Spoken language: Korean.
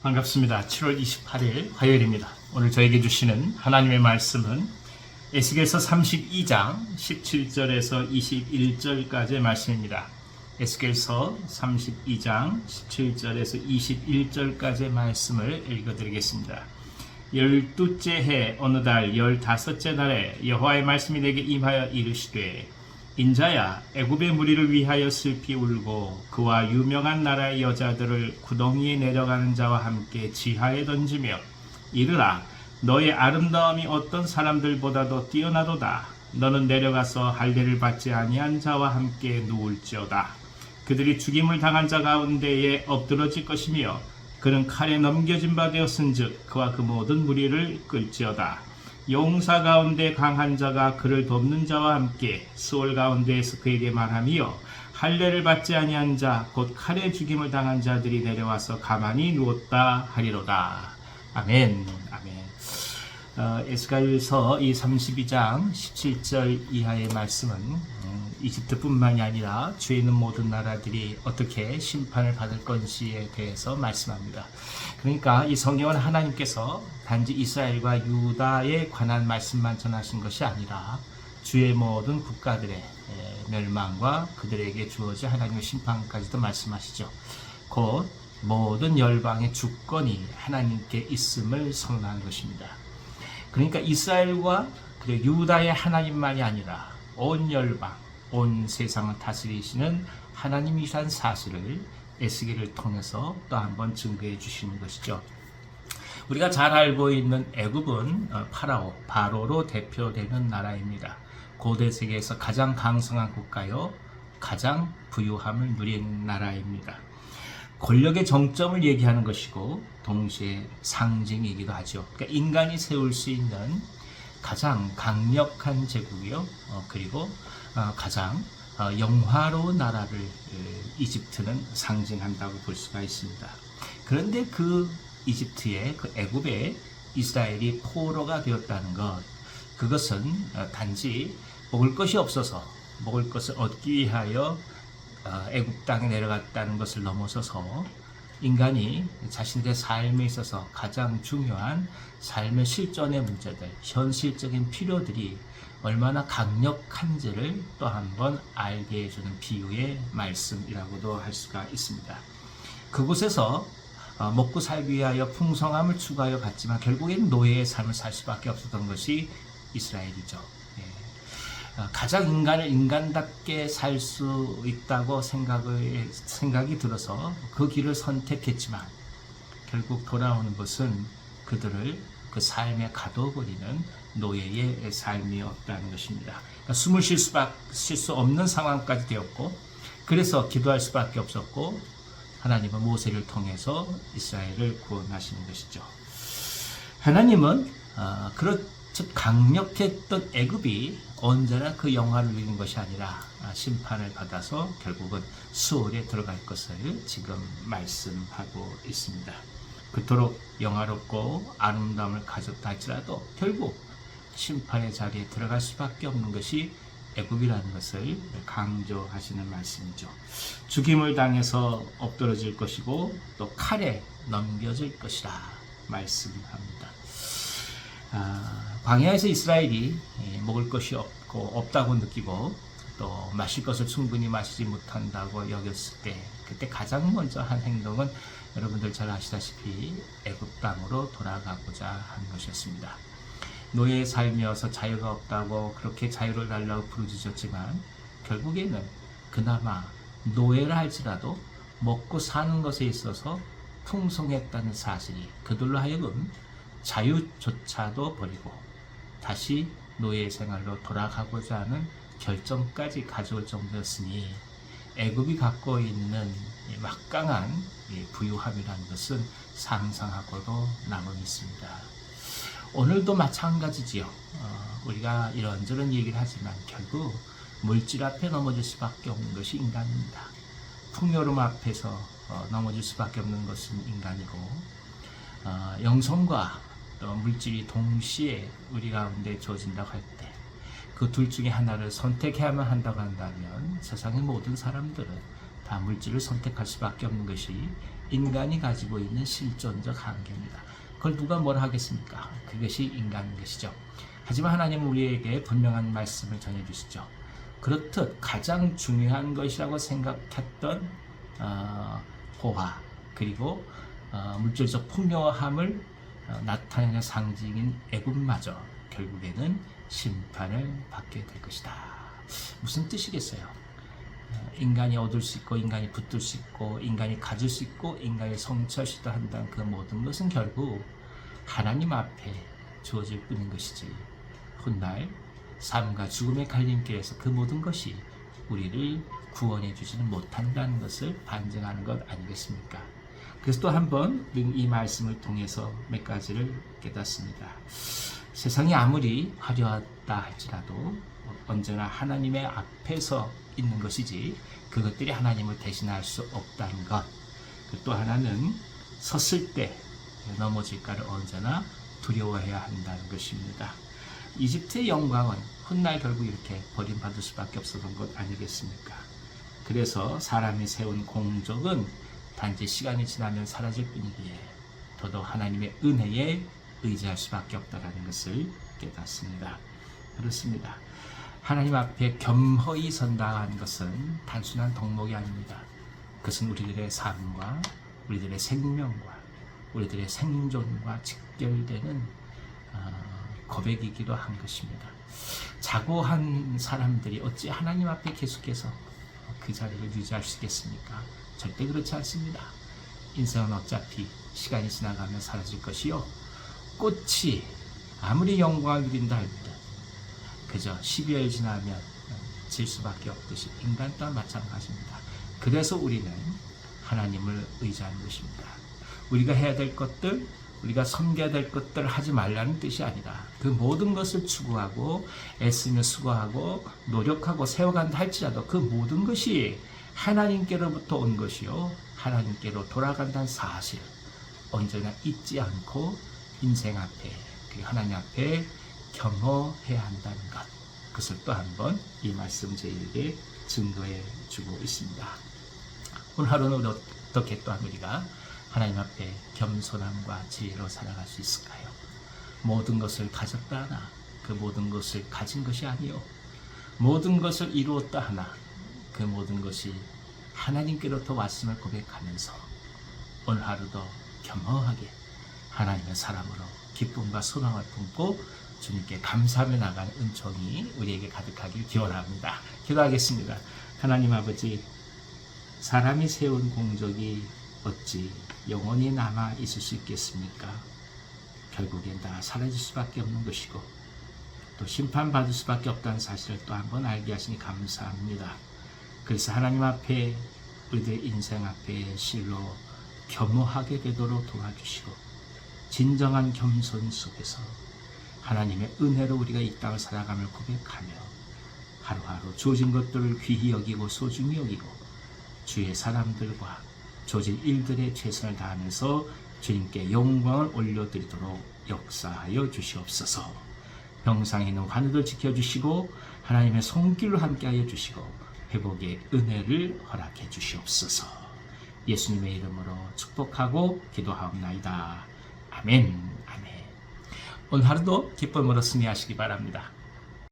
반갑습니다. 7월 28일 화요일입니다. 오늘 저에게 주시는 하나님의 말씀은 에스겔서 32장 17절에서 21절까지의 말씀입니다. 에스겔서 32장 17절에서 21절까지의 말씀을 읽어드리겠습니다. 12째 해 어느 달 15째 날에 여호와의 말씀이 내게 임하여 이르시되 인자야, 애굽의 무리를 위하여 슬피 울고 그와 유명한 나라의 여자들을 구덩이에 내려가는 자와 함께 지하에 던지며 이르라, 너의 아름다움이 어떤 사람들보다도 뛰어나도다. 너는 내려가서 할례를 받지 아니한 자와 함께 누울지어다. 그들이 죽임을 당한 자 가운데에 엎드러질 것이며 그는 칼에 넘겨진 바 되었은즉 그와 그 모든 무리를 끌지어다. 용사 가운데 강한 자가 그를 돕는 자와 함께 수월 가운데에서 그에게 말하며 할례를 받지 아니한 자 곧 칼에 죽임을 당한 자들이 내려와서 가만히 누웠다 하리로다. 아멘. 아멘. 에스겔서 이 32장 17절 이하의 말씀은 이집트뿐만이 아니라 주에 있는 모든 나라들이 어떻게 심판을 받을 건지에 대해서 말씀합니다. 그러니까 이 성경은 하나님께서 단지 이스라엘과 유다에 관한 말씀만 전하신 것이 아니라 주의 모든 국가들의 멸망과 그들에게 주어질 하나님의 심판까지도 말씀하시죠. 곧 모든 열방의 주권이 하나님께 있음을 선언하는 것입니다. 그러니까 이스라엘과 유다의 하나님만이 아니라 온 열방, 온 세상을 다스리시는 하나님이라는 사실을 에스겔을 통해서 또 한번 증거해 주시는 것이죠. 우리가 잘 알고 있는 애굽은 바로로 대표되는 나라입니다. 고대 세계에서 가장 강성한 국가요, 가장 부유함을 누린 나라입니다. 권력의 정점을 얘기하는 것이고 동시에 상징이기도 하죠. 그러니까 인간이 세울 수 있는 가장 강력한 제국이요, 그리고 가장 영화로운 나라를 이집트는 상징한다고 볼 수가 있습니다. 그런데 그 이집트의 그 애굽에 이스라엘이 포로가 되었다는 것, 그것은 단지 먹을 것이 없어서 먹을 것을 얻기 위하여 애굽 땅에 내려갔다는 것을 넘어서서 인간이 자신들의 삶에 있어서 가장 중요한 삶의 실존의 문제들, 현실적인 필요들이 얼마나 강력한지를 또 한번 알게 해주는 비유의 말씀이라고도 할 수가 있습니다. 그곳에서 먹고 살기 위하여 풍성함을 추구하여 갔지만 결국엔 노예의 삶을 살 수밖에 없었던 것이 이스라엘이죠. 가장 인간을 인간답게 살 수 있다고 생각이 들어서 그 길을 선택했지만 결국 돌아오는 것은 그들을 그 삶에 가둬버리는 노예의 삶이었다는 것입니다. 그러니까 숨을 쉴 수 없는 상황까지 되었고, 그래서 기도할 수밖에 없었고, 하나님은 모세를 통해서 이스라엘을 구원하시는 것이죠. 하나님은 그렇듯 강력했던 애굽이 언제나 그 영화를 누리는 것이 아니라 심판을 받아서 결국은 수월에 들어갈 것을 지금 말씀하고 있습니다. 그토록 영화롭고 아름다움을 가졌다 할지라도 결국 심판의 자리에 들어갈 수밖에 없는 것이 애굽이라는 것을 강조하시는 말씀이죠. 죽임을 당해서 엎드러질 것이고 또 칼에 넘겨질 것이라 말씀합니다. 광야에서 이스라엘이 먹을 것이 없다고 느끼고 또 마실 것을 충분히 마시지 못한다고 여겼을 때, 그때 가장 먼저 한 행동은 여러분들 잘 아시다시피 애굽 땅으로 돌아가고자 한 것이었습니다. 노예의 삶이어서 자유가 없다고 그렇게 자유를 달라고 부르짖었지만 결국에는 그나마 노예라 할지라도 먹고 사는 것에 있어서 풍성했다는 사실이 그들로 하여금 자유조차도 버리고 다시 노예 생활로 돌아가고자 하는 결정까지 가져올 정도였으니 애굽이 갖고 있는 막강한 부유함이라는 것은 상상하고도 남음있습니다. 오늘도 마찬가지지요. 우리가 이런저런 얘기를 하지만 결국 물질 앞에 넘어질 수밖에 없는 것이 인간입니다. 풍요로움 앞에서 넘어질 수밖에 없는 것은 인간이고, 영성과 또 물질이 동시에 우리 가운데 주어진다고 할 때 그 둘 중에 하나를 선택해야만 한다고 한다면 세상의 모든 사람들은 다 물질을 선택할 수밖에 없는 것이 인간이 가지고 있는 실존적 한계입니다. 그걸 누가 뭘 하겠습니까? 그것이 인간인 것이죠. 하지만 하나님은 우리에게 분명한 말씀을 전해주시죠. 그렇듯 가장 중요한 것이라고 생각했던 보화 그리고 물질적 풍요함을 나타내는 상징인 애굽마저 결국에는 심판을 받게 될 것이다. 무슨 뜻이겠어요? 인간이 얻을 수 있고 인간이 붙들 수 있고 인간이 가질 수 있고 인간이 성취할 수 있다 한다는 그 모든 것은 결국 하나님 앞에 주어질 뿐인 것이지 훗날 삶과 죽음의 갈림길에서 그 모든 것이 우리를 구원해 주지는 못한다는 것을 반증하는 것 아니겠습니까? 그래서 또 한번 이 말씀을 통해서 몇 가지를 깨닫습니다. 세상이 아무리 화려하다 할지라도 언제나 하나님의 앞에서 있는 것이지 그것들이 하나님을 대신할 수 없다는 것. 또 하나는 섰을 때 넘어질까를 언제나 두려워해야 한다는 것입니다. 이집트의 영광은 훗날 결국 이렇게 버림받을 수밖에 없었던 것 아니겠습니까? 그래서 사람이 세운 공적은 단지 시간이 지나면 사라질 뿐이기에 더더욱 하나님의 은혜에 의지할 수밖에 없다는 것을 깨닫습니다. 그렇습니다. 하나님 앞에 겸허히 선다는 것은 단순한 덕목이 아닙니다. 그것은 우리들의 삶과 우리들의 생명과 우리들의 생존과 직결되는 고백이기도 한 것입니다. 자고한 사람들이 어찌 하나님 앞에 계속해서 그 자리를 유지할 수 있겠습니까? 절대 그렇지 않습니다. 인생은 어차피 시간이 지나가면 사라질 것이요 꽃이 아무리 영광을 누린다 할지라도 그저 12월 지나면 질 수밖에 없듯이 인간 또한 마찬가지입니다. 그래서 우리는 하나님을 의지하는 것입니다. 우리가 해야 될 것들, 우리가 섬겨야 될 것들을 하지 말라는 뜻이 아니라 그 모든 것을 추구하고 애쓰며 수고하고 노력하고 세워간다 할지라도 그 모든 것이 하나님께로부터 온 것이요 하나님께로 돌아간다는 사실 언제나 잊지 않고 인생 앞에 그리고 하나님 앞에 겸허해야 한다는 것, 그것을 또 한 번 이 말씀 저희에게 증거해 주고 있습니다. 오늘 하루는 어떻게 또한 우리가 하나님 앞에 겸손함과 지혜로 살아갈 수 있을까요? 모든 것을 가졌다 하나 그 모든 것을 가진 것이 아니요 모든 것을 이루었다 하나 그 모든 것이 하나님께로부터 왔음을 고백하면서 오늘 하루도 겸허하게 하나님의 사람으로 기쁨과 소망을 품고 주님께 감사하며 나가는 은총이 우리에게 가득하길 기원합니다. 기도하겠습니다. 하나님 아버지, 사람이 세운 공적이 어찌 영원히 남아 있을 수 있겠습니까? 결국엔 다 사라질 수밖에 없는 것이고 또 심판받을 수밖에 없다는 사실을 또 한 번 알게 하시니 감사합니다. 그래서 하나님 앞에 우리들의 인생 앞에 실로 겸허하게 되도록 도와주시고 진정한 겸손 속에서 하나님의 은혜로 우리가 이 땅을 살아감을 고백하며 하루하루 주어진 것들을 귀히 여기고 소중히 여기고 주의 사람들과 조질 일들에 최선을 다하면서 주님께 영광을 올려드리도록 역사하여 주시옵소서. 병상에 있는 환우들 지켜주시고 하나님의 손길로 함께하여 주시고 회복의 은혜를 허락해 주시옵소서. 예수님의 이름으로 축복하고 기도하옵나이다. 아멘. 아멘. 오늘 하루도 기쁨으로 승리하시기 바랍니다.